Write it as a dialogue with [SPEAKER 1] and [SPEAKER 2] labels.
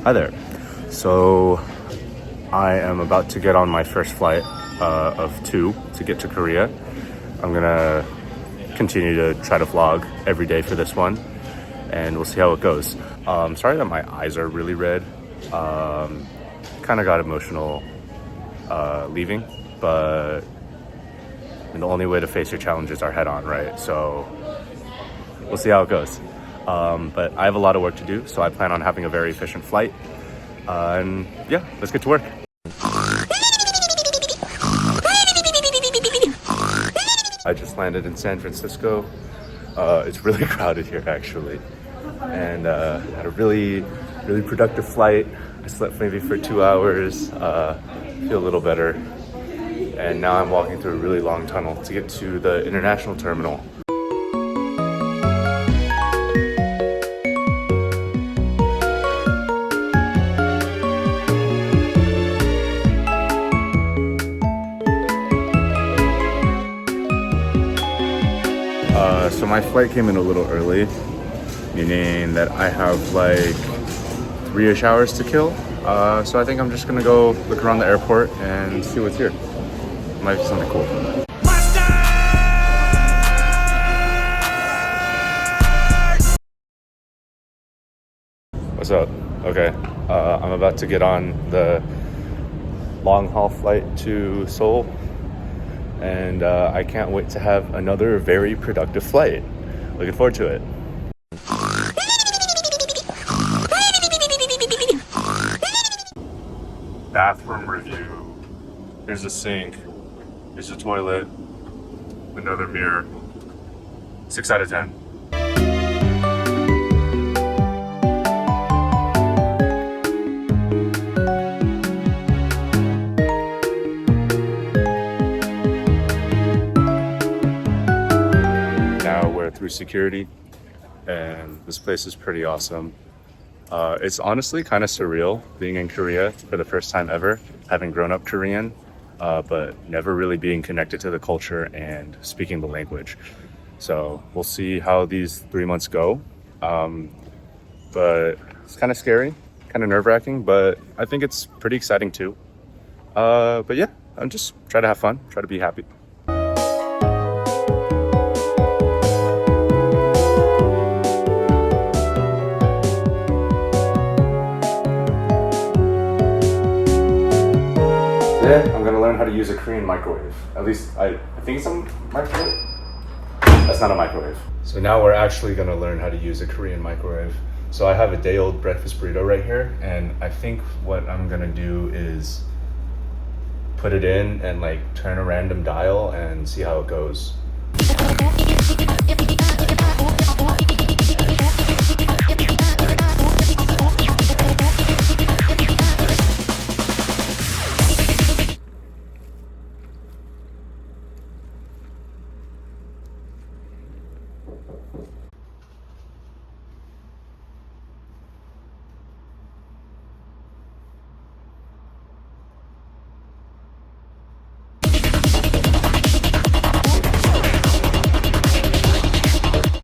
[SPEAKER 1] Hi there. So I am about to get on my first flight of 2 to get to Korea. I'm gonna continue to try to vlog every day for this one, and we'll see how it goes. Sorry that my eyes are really red. Kind of got emotional leaving, but the only way to face your challenges are head on, right? So we'll see how it goes. But I have a lot of work to do, so I plan on having a very efficient flight. And yeah, let's get to work. I just landed in San Francisco. It's really crowded here, actually. And had a really productive flight. I slept maybe for 2 hours, feel a little better. And now I'm walking through a really long tunnel to get to the international terminal. So my flight came in a little early, meaning that I have like 3-ish hours to kill. So I think I'm just gonna go look around the airport and see what's here. Might be something cool. What's up? Okay, I'm about to get on the long haul flight to Seoul, and I can't wait to have another very productive flight. Looking forward to it. Bathroom review. Here's a sink. Here's a toilet. Another mirror. 6 out of 10. Now we're through security, and this place is pretty awesome. It's honestly kind of surreal being in Korea for the first time ever, having grown up Korean, but never really being connected to the culture and speaking the language. So we'll see how these 3 months go. But it's kind of scary, kind of nerve-wracking, but I think it's pretty exciting too. But yeah, I'm just trying to have fun, try to be happy. Today, I'm gonna learn how to use a Korean microwave. At least I think it's a microwave. That's not a microwave. So now we're actually gonna learn how to use a Korean microwave. So I have a day-old breakfast burrito right here, and I think what I'm gonna do is put it in and like turn a random dial and see how it goes.